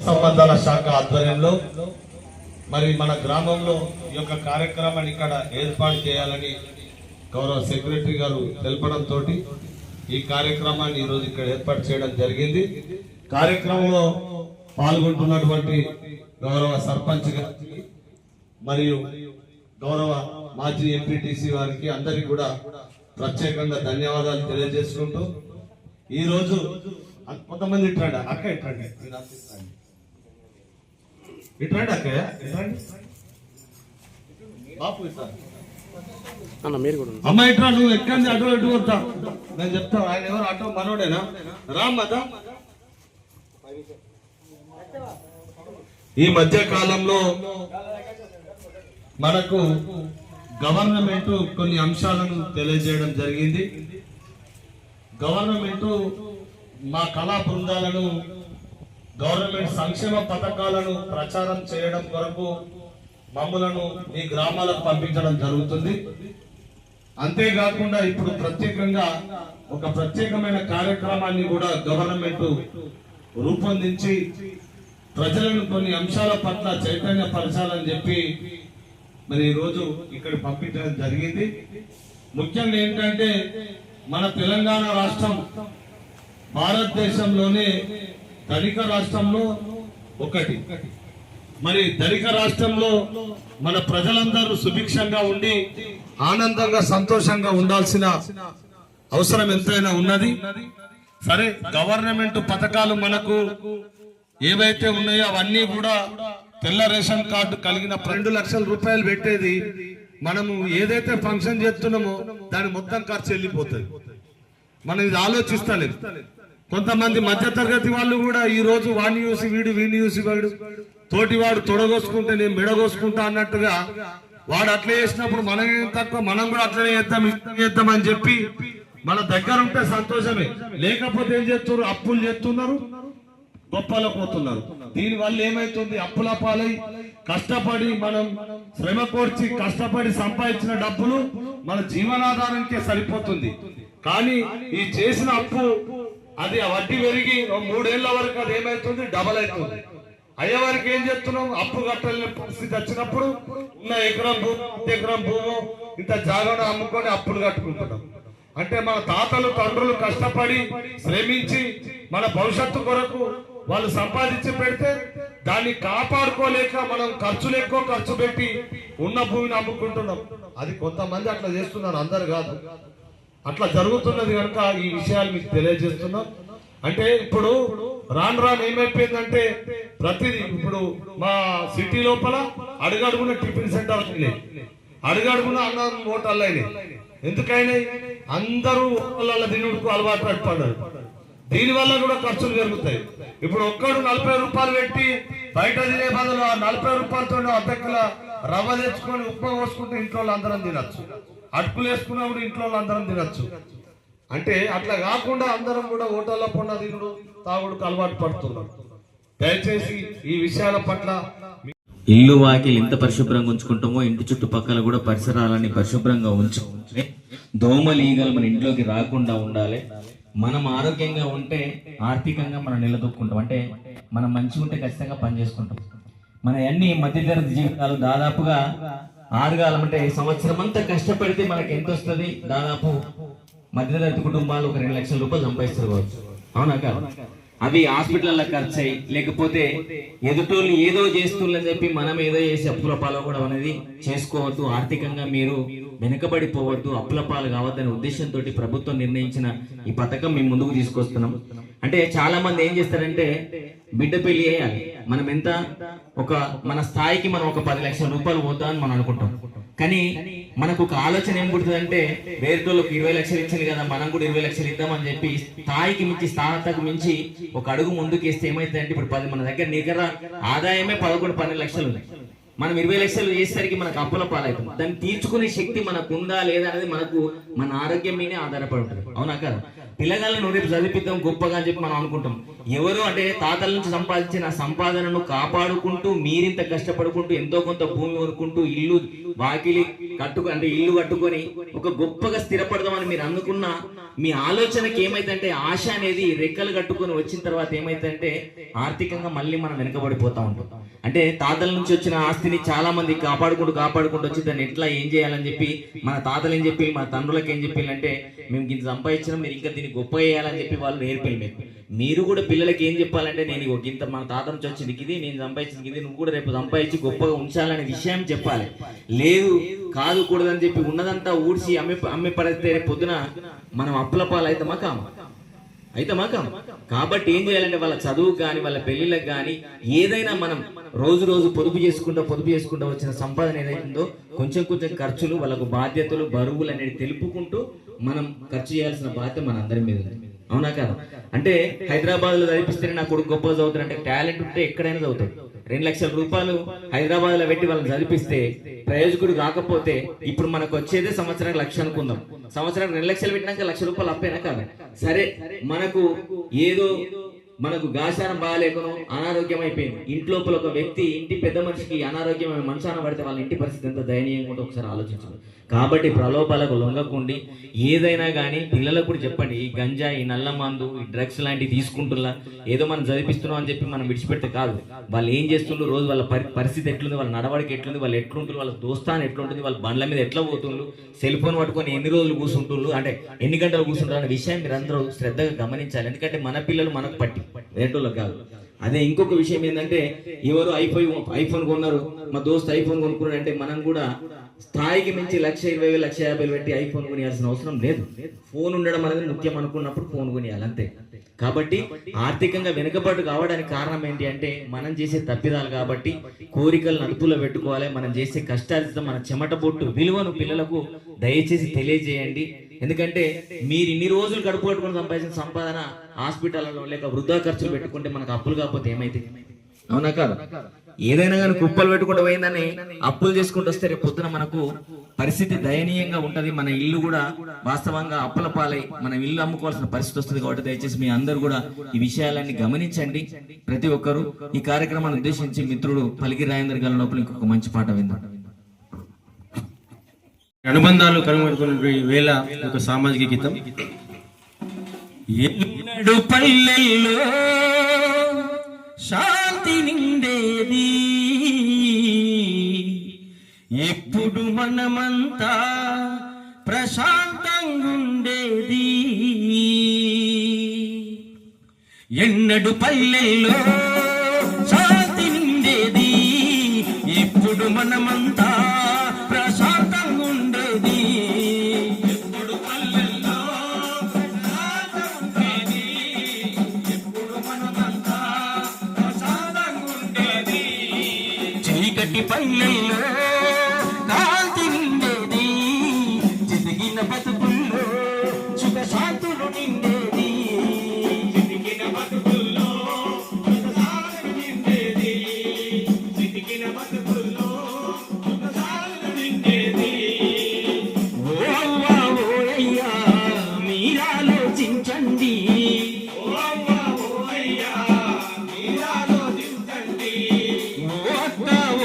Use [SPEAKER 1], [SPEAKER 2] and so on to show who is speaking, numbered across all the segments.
[SPEAKER 1] సంబంధాల శాఖ ఆధ్వర్యంలో మరి మన గ్రామంలో ఈ యొక్క కార్యక్రమాన్ని ఇక్కడ ఏర్పాటు చేయాలని గౌరవ సెక్రటరీ గారు తెలపడంతో ఈ కార్యక్రమాన్ని ఈరోజు ఇక్కడ ఏర్పాటు చేయడం జరిగింది. కార్యక్రమంలో పాల్గొంటున్నటువంటి గౌరవ సర్పంచ్ గారికి మరియు గౌరవ మాజీ ఎంపీటీసీ వారికి అందరికీ కూడా ప్రత్యేకంగా ధన్యవాదాలు తెలియజేసుకుంటూ ఈ రోజు కొంతమంది ఇట్రండి అక్క ఇట్రండి ఇట్రండి అక్క ఇట్రండి బాపు అమ్మ ఇట్రా నువ్వు ఎక్కండి అటు ఇటు కొడతా నేను చెప్తా. ఆయన ఎవరు ఆటో మనోడేనా రామ్మదా. ఈ మధ్య కాలంలో మనకు గవర్నమెంట్ కొన్ని అంశాలను తెలియజేయడం జరిగింది. గవర్నమెంట్ మా కళా బృందాలను గవర్నమెంట్ సంక్షేమ పథకాలను ప్రచారం చేయడం కొరకు మమ్మలను మీ గ్రామాలకు పంపించడం జరుగుతుంది. అంతేకాకుండా ఇప్పుడు ప్రత్యేకంగా ఒక ప్రత్యేకమైన కార్యక్రమాన్ని కూడా గవర్నమెంట్ రూపొందించి ప్రజలను కొన్ని అంశాల పట్ల చైతన్యపరచాలని చెప్పి మరి ఈ రోజు ఇక్కడ పంపించడం జరిగింది. ముఖ్యంగా ఏంటంటే మన తెలంగాణ రాష్ట్రం భారతదేశంలోనే ధనిక రాష్ట్రంలో ఒకటి. మరి ధనిక రాష్ట్రంలో మన ప్రజలందరూ సుభిక్షంగా ఉండి ఆనందంగా సంతోషంగా ఉండాల్సిన అవసరం ఎంతైనా ఉన్నది. సరే గవర్నమెంట్ పథకాలు మనకు ఏవైతే ఉన్నాయో అవన్నీ కూడా తెల్ల రేషన్ కార్డు కలిగిన 2 లక్షల రూపాయలు పెట్టేది మనము ఏదైతే ఫంక్షన్ చేస్తున్నామో దాని మొత్తం ఖర్చు వెళ్ళిపోతుంది. మనం ఇది ఆలోచిస్తలేదు. కొంతమంది మధ్య తరగతి వాళ్ళు కూడా ఈ రోజు వాడిని చూసి వీడిని చూసి వాడు తోటివాడు తొడగోసుకుంటే నేను మెడగోసుకుంటా అన్నట్టుగా వాడు అట్లా చేసినప్పుడు మనం ఏం తక్కువ, మనం కూడా అట్లనే చేద్దామని చెప్పి మన దగ్గర ఉంటే సంతోషమే. లేకపోతే ఏం చేస్తున్నారు, అప్పులు చేస్తున్నారు, గొప్పలు పోతున్నారు. దీని వల్ల ఏమైతుంది, అప్పుల పాలై కష్టపడి మనం శ్రమ కోర్చి కష్టపడి సంపాదించిన డబ్బులు మన జీవనాధారానికే సరిపోతుంది. కానీ ఈ చేసిన అప్పు అది వడ్డీ పెరిగి 3 ఏళ్ల వరకు అది ఏమైతుంది, డబల్ అవుతుంది. అయ్యే వారికి ఏం చేస్తున్నాం, అప్పు కట్టలేని పరిస్థితి వచ్చినప్పుడు ఉన్న ఎకరం భూము ఇంత జాగాను అమ్ముకొని అప్పులు కట్టుకుంటున్నాం. అంటే మన తాతలు తండ్రులు కష్టపడి శ్రమించి మన భవిష్యత్తు కొరకు వాళ్ళు సంపాదించి పెడితే దాన్ని కాపాడుకోలేక మనం ఖర్చు పెట్టి ఉన్న భూమిని అమ్ముకుంటున్నాం. అది కొంతమంది అట్లా చేస్తున్నారు, అందరు కాదు. అట్లా జరుగుతున్నది కనుక ఈ విషయాలు మీకు తెలియజేస్తున్నాం. అంటే ఇప్పుడు రాను ఏమైపోయిందంటే ప్రతిదీ ఇప్పుడు మా సిటీ లోపల అడుగడుగున టిఫిన్ సెంటర్ అడుగడుగున అన్నం హోటల్ అయినాయి. ఎందుకైనాయి, అందరూ హోటళ్ళ తినుడుకు అలవాటు పడ్డారు. దీని వల్ల కూడా ఖర్చులు పెరుగుతాయి. ఇప్పుడు ఒక్కడు 40 రూపాయలు పెట్టి బయట తినే బదులు 40 రూపాయలతో అద్దెక్కల రవ్వ తెచ్చుకొని ఉప్మా పోసుకుంటే ఇంట్లో అందరం తినచ్చు, అటుకులు వేసుకున్నప్పుడు ఇంట్లో అందరం తినచ్చు. అంటే అట్లా కాకుండా అందరం కూడా హోటల్లో పొన్న తినుడు తాగుడుకు అలవాటు పడుతున్నాం. దయచేసి ఈ విషయాల పట్ల
[SPEAKER 2] ఇల్లు వాకిలు ఎంత పరిశుభ్రంగా ఉంచుకుంటామో ఇంటి చుట్టుపక్కల కూడా పరిసరాలని పరిశుభ్రంగా ఉంచుకుంటే దోమలు ఈగలు మన ఇంట్లోకి రాకుండా ఉండాలి. మనం ఆరోగ్యంగా ఉంటే ఆర్థికంగా మనం నిలదొక్కుంటాం. అంటే మనం మంచిగా ఉంటే ఖచ్చితంగా పని చేసుకుంటాం. మన అన్ని మధ్యతరగతి జీవితాలు దాదాపుగా ఆరుగాలంటే సంవత్సరం అంతా కష్టపడితే మనకి ఎంత వస్తుంది, దాదాపు మధ్యతరగతి కుటుంబాలు ఒక 2 లక్షల రూపాయలు సంపాదిస్తారు. అవునా కాదు? అవి హాస్పిటల్లో ఖర్చు అయ్యి లేకపోతే ఎదుటోళ్ళు ఏదో చేస్తుందని చెప్పి మనం ఏదో చేసి అప్పుల పాలవడం అనేది చేసుకోవద్దు. ఆర్థికంగా మీరు వెనుకబడిపోవద్దు, అప్పుల పాలు కావద్దనే ఉద్దేశంతో ప్రభుత్వం నిర్ణయించిన ఈ పథకం మేము ముందుకు తీసుకొస్తున్నాం. అంటే చాలా మంది ఏం చేస్తారంటే బిడ్డ పెళ్లి చేయాలి, మనం ఎంత మన స్థాయికి మనం ఒక 10 లక్షల రూపాయలు పోతామని మనం అనుకుంటాం. కానీ మనకు ఒక ఆలోచన ఏం పుడుతుందంటే వేరేటోళ్ళకి 20 లక్షలు ఇచ్చింది కదా, మనం కూడా 20 లక్షలు ఇద్దామని చెప్పి స్థాయికి మించి స్థానతకు మించి ఒక అడుగు ముందుకు వేస్తే ఏమైతుందంటే ఇప్పుడు మన దగ్గర నికర ఆదాయమే 11-12 లక్షలు ఉన్నాయి. మనం 20 లక్షలు చేసేసరికి మనకు అప్పుల పాలవుతుంది. దాన్ని తీర్చుకునే శక్తి మనకు ఉందా లేదా అనేది మన ఆరోగ్యం మీదే ఆధారపడి ఉంటుంది. అవునా కదా? పిల్లగాళ్ళను రేపు చదివిద్దాం గొప్పగా అని చెప్పి మనం అనుకుంటాం. ఎవరు అంటే తాతల నుంచి సంపాదించిన సంపాదనను కాపాడుకుంటూ మీరింత కష్టపడుకుంటూ ఎంతో కొంత భూమి కొనుక్కుంటూ ఇల్లు వాకిలి అంటే ఇల్లు కట్టుకొని ఒక గొప్పగా స్థిరపడదామని మీరు అనుకున్న మీ ఆలోచనకి ఏమైతుందంటే ఆశ అనేది రెక్కలు కట్టుకొని వచ్చిన తర్వాత ఏమైతుందంటే ఆర్థికంగా మళ్ళీ మనం వెనకబడిపోతా ఉంటాం. అంటే తాతల నుంచి వచ్చిన ఆస్తిని చాలా మంది కాపాడుకుంటూ వచ్చి దాన్ని ఎట్లా ఏం చేయాలని చెప్పి మన తాతలు ఏం చెప్పి మన తండ్రులకు ఏం చెప్పి అంటే మేము ఇంత సంపాదించినాం, మీరు ఇంకా దీన్ని గొప్ప చేయాలని చెప్పి వాళ్ళు నేర్పి మీరు కూడా పిల్లలకి ఏం చెప్పాలంటే నేను ఇంత మన తాత నుంచి వచ్చింది ఇది, నేను సంపాదించింది ఇది, నువ్వు కూడా రేపు సంపాదించి గొప్పగా ఉంచాలనే విషయం చెప్పాలి. లేదు కాదు కూడదని చెప్పి ఉన్నదంతా ఊడ్చి అమ్మి పడితే పొద్దున మనం అప్పుల పాలు అవుతామా కామ. కాబట్టి ఏం చేయాలంటే వాళ్ళ చదువు కానీ వాళ్ళ పెళ్లిళ్ళకి కానీ ఏదైనా మనం రోజు పొదుపు చేసుకుంటూ వచ్చిన సంపాదన ఏదైతుందో కొంచెం ఖర్చులు, వాళ్ళకు బాధ్యతలు, బరువులు అనేది తెలుపుకుంటూ మనం ఖర్చు చేయాల్సిన బాధ్యత మన అందరి మీద ఉంది. అవునా కదా? అంటే హైదరాబాద్ లో చదివిస్తేనే నా కొడుకు గొప్పగా చదువుతాడు అంటే టాలెంట్ ఉంటే ఎక్కడైనా చదువుతాడు. 2 లక్షల రూపాయలు హైదరాబాద్ లో పెట్టి వాళ్ళని చదివిస్తే ప్రయోజకుడు కాకపోతే ఇప్పుడు మనకు వచ్చేదే సంవత్సరానికి 1,00,000 అనుకుందాం. సంవత్సరానికి 2 లక్షలు పెట్టినాక 1,00,000 రూపాయలు అప్పేనా కాదా? సరే మనకు గాశారం బాగాలేకనో అనారోగ్యం అయిపోయింది, ఇంట్లోపల ఒక వ్యక్తి ఇంటి పెద్ద మనిషికి అనారోగ్యమైన మనసాన పడితే వాళ్ళ ఇంటి పరిస్థితి ఎంత దయనీయంగా ఉంటే ఒకసారి ఆలోచించండి. కాబట్టి ప్రలోభాలకు లొంగకుండి ఏదైనా కానీ పిల్లలకు కూడా చెప్పండి, ఈ గంజా, ఈ నల్ల మందు, ఈ డ్రగ్స్ లాంటివి తీసుకుంటున్నా ఏదో మనం చదివిస్తున్నాం అని చెప్పి మనం విడిచిపెడితే కాదు. వాళ్ళు ఏం చేస్తుండ్రు, రోజు వాళ్ళ పరిస్థితి ఎట్లుంది, వాళ్ళ నడవడికి ఎట్లుంది, వాళ్ళు ఎట్లుంటారు, వాళ్ళ దోస్తాన్ని ఎట్లుంటుంది, వాళ్ళ బండ్ల మీద ఎట్లా పోతుండ్రు, సెల్ ఫోన్ పట్టుకొని ఎన్ని రోజులు కూర్చుంటుండ్రు, అంటే ఎన్ని గంటలు కూర్చుంటారు అనే విషయం మీరు అందరూ శ్రద్ధగా గమనించాలి. ఎందుకంటే మన పిల్లలు మనకు పట్టి వేరేటోళ్ళకి కాదు. అదే ఇంకొక విషయం ఏంటంటే ఎవరు ఐఫోన్ కొన్నారు, మా దోస్త్ ఐఫోన్ కొనుక్కున్నాడు అంటే మనం కూడా స్థాయికి మించి 1,20,000 1,50,000 పెట్టి ఐఫోన్ కొనియాల్సిన అవసరం లేదు. ఫోన్ ఉండడం అనేది ముఖ్యం అనుకున్నప్పుడు ఫోన్ కొనియాలి అంతే. కాబట్టి ఆర్థికంగా వెనుకబాటు కావడానికి కారణం ఏంటి అంటే మనం చేసే తప్పిదాలు. కాబట్టి కోరికలను అదుపులో పెట్టుకోవాలి. మనం చేసే కష్టార్జితం, మన చెమట బొట్టు విలువను పిల్లలకు దయచేసి తెలియజేయండి. ఎందుకంటే మీరు ఇన్ని రోజులు గడుపు కట్టుకుని సంపాదించిన సంపాదన హాస్పిటల్లో లేక వృద్ధా ఖర్చులు పెట్టుకుంటే మనకు అప్పులు కాకపోతే ఏమైతే? అవునా కాదు? ఏదైనా కానీ కుప్పలు పెట్టుకుంటూ పోయిందని అప్పులు చేసుకుంటూ వస్తే రేపు పొద్దున మనకు పరిస్థితి దయనీయంగా ఉంటది. మన ఇల్లు కూడా వాస్తవంగా అప్పుల పాలై మనం ఇల్లు అమ్ముకోవాల్సిన పరిస్థితి వస్తుంది. కాబట్టి దయచేసి మీ అందరూ కూడా ఈ విషయాలన్నీ గమనించండి. ప్రతి ఒక్కరు ఈ కార్యక్రమాన్ని ఉద్దేశించి మిత్రుడు పలికి రాజేందర్ గారి లోపల ఇంకొక మంచి పాట విందాం.
[SPEAKER 3] అనుబంధాలు కనుగొనుకున్న వేళ ఒక సామాజిక గీతం. ఎన్నడు పల్లెల్లో శాంతి నిండేది, ఎప్పుడు మనమంతా ప్రశాంతంగుండేది. ఎన్నడు పల్లెల్లో శాంతి నిండేది, ఎప్పుడు మనమంతా ప్రశాంతంగా ఉండేది. ఎప్పుడు పల్లెల్లో ఉండేది, ఎప్పుడు మనమంతా ప్రశాంతంగా ఉండేది. చీకటి పల్లెల్లో కాంతి నిండేది, చితికిన బతుకుల్లో సుఖ శాంతులు నిండేది. చితికిన బతుకుల్లో సుఖ శాంతులు నిండేది, చితికిన బతుకుల్లో మీరాలోచించండి, ఓ అక్క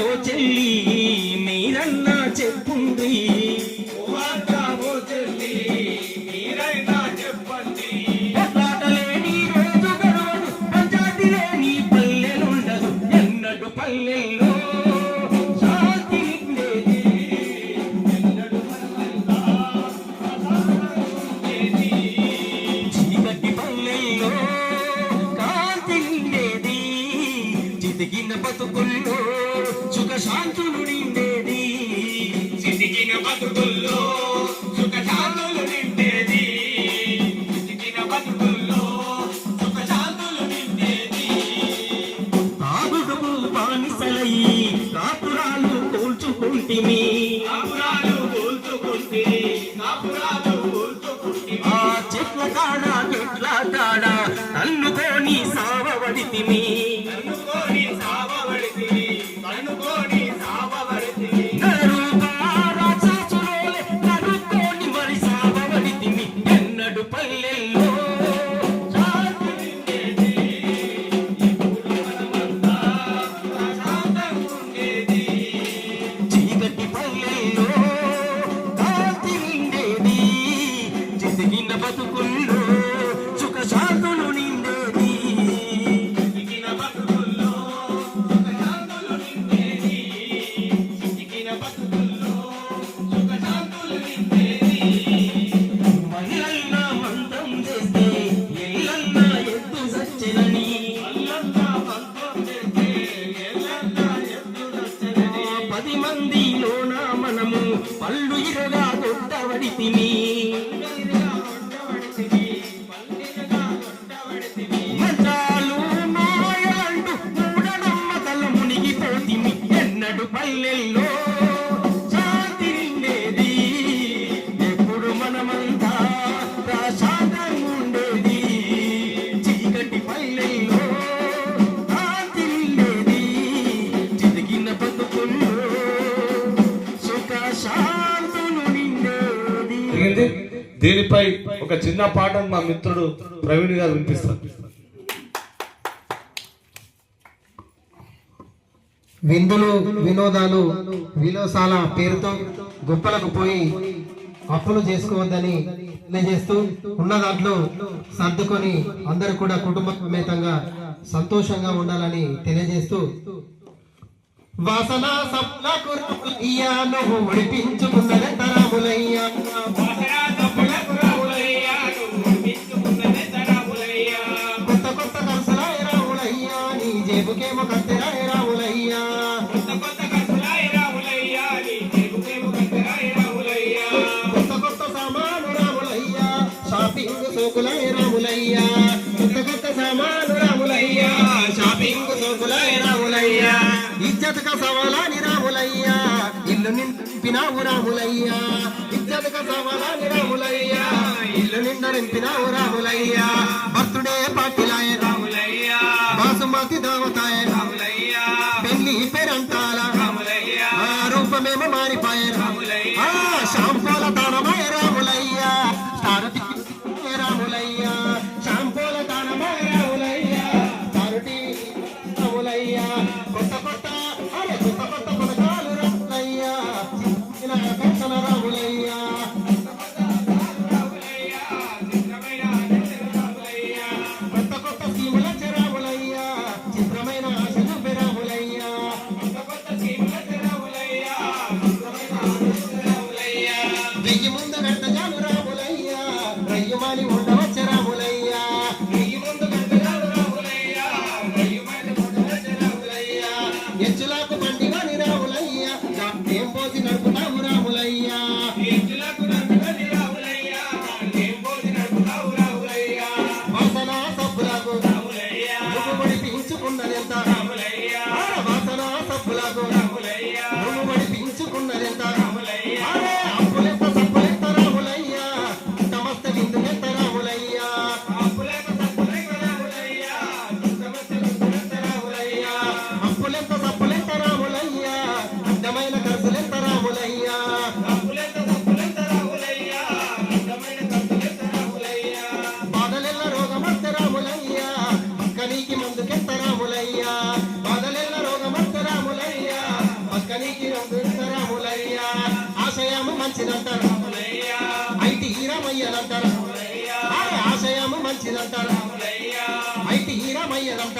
[SPEAKER 3] ఓ చెల్లి మీరన్నా చెప్పుండ్రి, పోట్లాటలేని రోజు గడవదు, పంచాయతీ లేని పల్లెలుండదు. ఎన్నడు పల్లెల్లో శాంతి నిండేది, చీకటి పల్లెల్లో కాంతి నిండేది, చితికిన బతుకుల్లో సుఖ శాంతులు నిండేది. చితికిన బతుకుల్లో సుఖ శాంతులు నిండేది, చితికిన బతుకుల్లో సుఖ శాంతులు నిండేది. తాగుడుకు బానిసలై కాపురాలు కూల్చుకుంటిమి, ఆ చెట్ల కాడ చెట్ల కాడ తన్నుకొని సావబడితిమి, రాక్షసులోలే నరుక్కొని మరి సావబడితిమి. ఎన్నడు పల్లెల్లో
[SPEAKER 1] జరిగింది. దీనిపై ఒక చిన్న పాటను మా మిత్రుడు ప్రవీణ్ గారు వినిపిస్తారు.
[SPEAKER 4] విందులు వినోదాలు విలోసాల పేరుతో గొప్పలకు పోయి అప్పులు చేసుకోవద్దని తెలియజేస్తూ ఉన్న దాంట్లో సర్దుకొని అందరూ కూడా కుటుంబ సమేతంగా సంతోషంగా ఉండాలని తెలియజేస్తూ వాసన సప్లకు రాములయ్యా నువ్వు ఒడిపించుకున్నదే తరాములయ్యా కొత్త కొత్త కర్సలాయ రాములయ్యా నీ జేబుకేమో కత్తెరాయ రాములయ్యా కొత్త కొత్త సామాను రాములయ్యా షాపింగ్ సోకులాయ రాములయ్యా కొత్త కొత్త సామాను రాములయ్యా షాపింగ్ సోకులాయ రాములయ్యా ఇజ్జతక సవాలాని రాములయ్యా ఇల్లు నింపినావు రాములయ్యా ఇజ్జతక సవాలాని రాములయ్యా ఇల్లు నింపినావు రాములయ్యా బర్త్డే పార్టీలాయ రాములయ్యా బాసుమతి దావతాయ రాములయ్యా పెళ్లి పేరంటాల రాములయ్యా రూపమేమో మారిపాయ రాములయ్యా షాంపూల తానమాయ రాములయ్యా తారటి రాములయ్యా షాంపూల తానమాయ రాములయ్యా తారటి రాములయ్యా కొత్త కొత్త కొత్త కొత్త పథకాలు రాములయ్యా కర్తన రాములయ్యా కొత్త కొత్త స్కీముల రాములయ్యా చిత్రమైన ఆశలు రాములయ్యా వెయ్యి ముందు గంటజాలు రాములయ్యా రయ్యమాని ఉండవచ్చ రాములయ్యా వెయ్యి ముందు గంటజాలు రాములయ్యా రయ్యమాని ఉండవచ్చ రాములయ్యా ఎచ్చులకు పండిగాని రాములయ్యా ఏం పోసి నడుపుతావు రాములయ్యా ఎచ్చులకు నందుగాని రాములయ్యా ఏం పోసి నడుపుతావు రాములయ్యా వాసన సబ్బులకు రాములయ్యా నువ్వు ఒడిపించుకున్నదెంత రాములయ్యా వాసన సబ్బులకు రాములయ్యా నువ్వు ఒడిపించుకున్నదెంత రాములయ్యా అప్పులెంత సప్పులెంత రాములయ్యా నమస్త విందులెంత రాములయ్యా అప్పులెంత సప్పులెంత రాములయ్యా నమస్త విందులెంత రాములయ్యా అప్పులెంత సప్పులెంత రాములయ్యా అడ్డమైన ఖర్చులెంత రాములయ్యా అప్పులెంత సప్పులెంత రాములయ్యా అడ్డమైన ఖర్చులెంత రాములయ్యా బాధలెల్ల రోగమత్త రాములయ్యా పక్కనీకి మందుకెంత రాములయ్యా బాధలెల్ల రోగమత్త రాములయ్యా పక్కనీకి మందుకెంత రాములయ్యా ఆశయము మంచిదంట రాములయ్యా ఐటి హీరమయ్యనంట రాములయ్యా ఆశయము మంచిదంట రాములయ్యా ఐటి హీరమయ్యనంట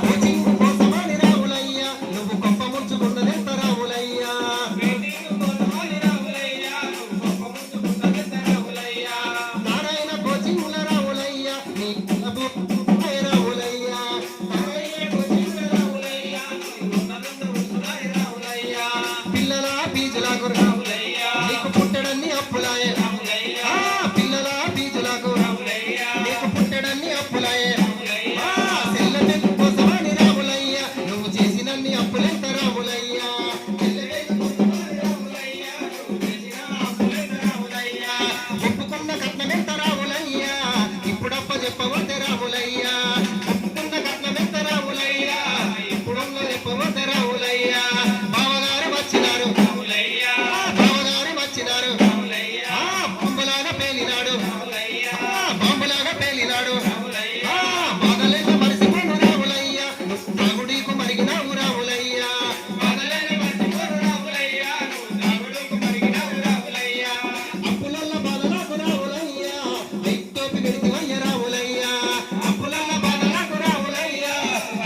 [SPEAKER 4] కోచింగ్ కోసమని రాములయ్యా నువ్వు గొప్ప ముంచుకున్నదెంత రాములయ్యా నారాయణ కోచింగ్ల రాములయ్యా నీ రాములయ్యా పిల్లల బీజులకు రాములయ్యా నీకు పుట్టడన్ని అప్పులాయ పిల్లల బీజులకు నీకు పుట్టడన్ని అప్పులాయ సెల్లె కోసమని రాములయ్యా నువ్వు చేసినన్ని అప్పులెంత రాములయ్యా ఒప్పుకున్న కట్నమెంత రాములయ్యా ఇప్పుడప్ప చెప్పవద్ద రాములయ్యా ఒప్పుకున్న కట్నమెంత రాములయ్యా ఇప్పుడున్న చెప్పవద్ద రాములయ్యా బావగారు వచ్చినారు రాములయ్యా బావగారు వచ్చినారు రాములయ్యా బాంబులాగా పేలినాడు బాంబులాగా పేలినాడు బాధలేక మరిసిపోను రాములయ్యా తాగుడీకు మరిగినావు రాములయ్యా బాధలేక మరిసిపోను రాములయ్యా తాగుడీకు మరిగినావు రాములయ్యా అప్పులల్ల బాధలకు రాములయ్యా ఐటోపి వెళితివయ్య రాములయ్యా అప్పులల్ల బాధలకు రాములయ్యా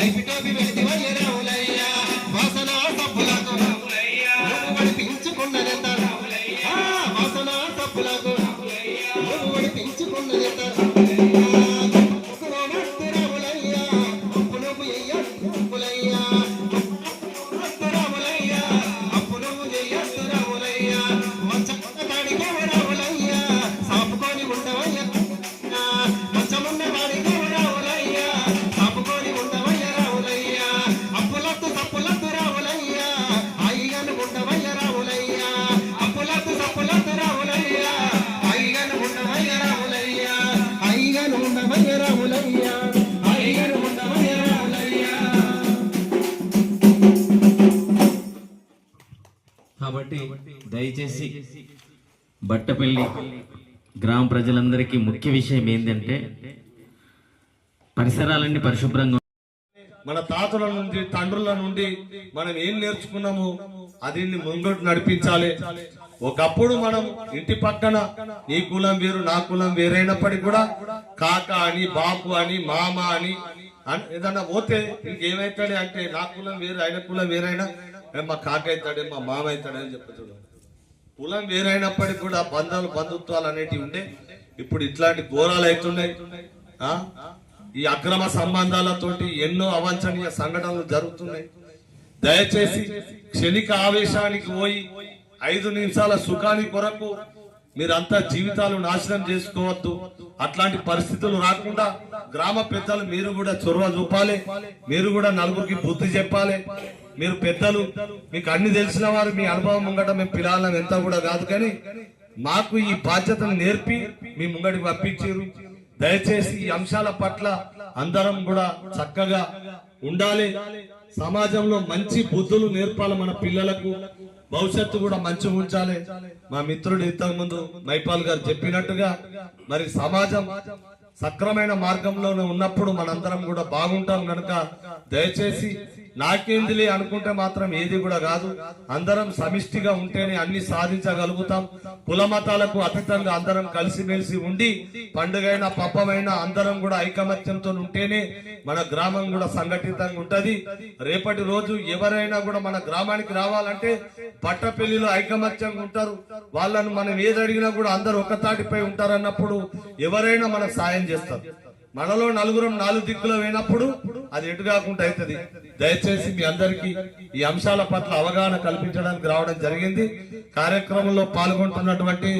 [SPEAKER 4] ఐటోపి వెళితివయ్య రాములయ్యా వాసన సబ్బులకు రాములయ్యా నువ్వు ఒడిపించుకున్నదెంత రాములయ్యా వాసన సబ్బులకు రాములయ్యా నువ్వు ఒడిపించుకున్నదెంత రాములయ్యా అప్పు నువ్వు ఎయ్యొద్దు రాములయ్యా రాములయ్యా అప్పు నువ్వు చెయ్యొద్దు రాములయ్యా మంచమున్న కాడికే రాములయ్యా సాపుకొని ఉండవయ్యా మంచమున్న కాడికే రాములయ్యా సాపుకొని ఉండవయ్య రాములయ్యా అప్పులత్తు సప్పులత్తు రాములయ్యా హాయిగాను ఉండవయ్య రాములయ్యా అప్పులత్తు సప్పులత్తు రాములయ్యా హాయిగాను ఉండవయ్య రాములయ్యా హాయిగాను ఉండవయ్య రాములయ్యా హాయిగాను ఉండవయ్య రాములయ్యా
[SPEAKER 2] కాబట్టి దయచేసి బట్టపల్లి గ్రామ ప్రజలందరికీ ముఖ్య విషయం ఏంటంటే పరిసరాలన్నీ పరిశుభ్రంగా
[SPEAKER 1] మన తాతల నుండి తండ్రుల నుండి మనం ఏం నేర్చుకున్నాము అది ముంగటు నడిపించాలి. ఒకప్పుడు మనం ఇంటి పక్కన నీ కులం వేరు నా కులం వేరైనప్పటికీ కూడా కాక అని బాపు అని మామ అని ఏదన్నా పోతే ఇంకేమైతాడే అంటే నా కులం వేరు ఆయన కులం వేరైనా మా కాక అవుతాడే మా మామ అవుతాడే అని చెప్తాడు. కులం వేరైనప్పటికీ కూడా బంధుత్వాలు అనేటివి ఉండే. ఇప్పుడు ఇట్లాంటి ఘోరాలు అవుతున్నాయి. ఈ అక్రమ సంబంధాలతోటి ఎన్నో అవాంఛనీయ సంఘటనలు జరుగుతున్నాయి. దయచేసి క్షణిక ఆవేశానికి పోయి 5 నిమిషాల సుఖాని కొరకు మీరంతా జీవితాలు నాశనం చేసుకోవద్దు. అట్లాంటి పరిస్థితులు రాకుండా గ్రామ పెద్దలు మీరు కూడా చొరవ చూపాలి. మీరు కూడా నలుగురికి బుద్ధి చెప్పాలి. మీరు పెద్దలు, మీకు అన్ని తెలిసిన వారు, మీ అనుభవం ముంగట మేము పిల్లలం ఎంత కూడా కాదు, కానీ మాకు ఈ బాధ్యతను నేర్పి మీ ముంగడికి పంపించారు. దయచేసి ఈ అంశాల పట్ల అందరం కూడా చక్కగా ఉండాలి. సమాజంలో మంచి బుద్ధులు నేర్పాలి మన పిల్లలకు. భవిష్యత్తు కూడా మంచిగా ఉంచాలి. మా మిత్రుడు ఇంతకు ముందు మైపాల్ గారు చెప్పినట్టుగా మరి సమాజం సక్రమైన మార్గంలోనే ఉన్నప్పుడు మనందరం కూడా బాగుంటాం కనుక దయచేసి నాకేందిలే అనుకుంటే మాత్రం ఏది కూడా కాదు. అందరం సమిష్టిగా ఉంటేనే అన్ని సాధించగలుగుతాం. కుల మతాలకు అతీతంగా అందరం కలిసిమెలిసి ఉండి పండుగైన పబ్బమైన అందరం కూడా ఐకమత్యంతో ఉంటేనే మన గ్రామం కూడా సంఘటితంగా ఉంటది. రేపటి రోజు ఎవరైనా కూడా మన గ్రామానికి రావాలంటే పట్టపల్లిలో ఐకమత్యంగా ఉంటారు. వాళ్ళను మనం ఏది అడిగినా కూడా అందరు ఒక తాటిపై ఉంటారు అన్నప్పుడు ఎవరైనా మనకు సాయం చేస్తారు. మనలో నలుగురం 4 దిక్కులో పోయినప్పుడు అది ఎటు కాకుండా అవుతుంది. దయచేసి మీ అందరికీ ఈ అంశాల పట్ల అవగాహన కల్పించడానికి రావడం జరిగింది. కార్యక్రమంలో పాల్గొంటున్నటువంటి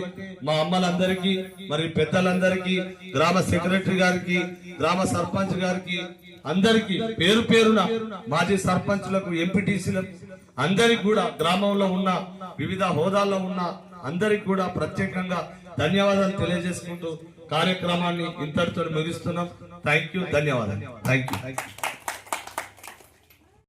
[SPEAKER 1] మా అమ్మలందరికీ, మరి పెద్దలందరికీ, గ్రామ సెక్రటరీ గారికి, గ్రామ సర్పంచ్ గారికి, అందరికీ పేరు పేరున మాజీ సర్పంచ్లకు, ఎంపీటీసీలకు అందరికి కూడా, గ్రామంలో ఉన్న వివిధ హోదాల్లో ఉన్న అందరికి కూడా ప్రత్యేకంగా ధన్యవాదాలు తెలియజేసుకుంటూ కార్యక్రమాన్ని ఇంతటితో ముగిస్తున్నాం. థ్యాంక్ యూ, ధన్యవాదాలు. Thank you.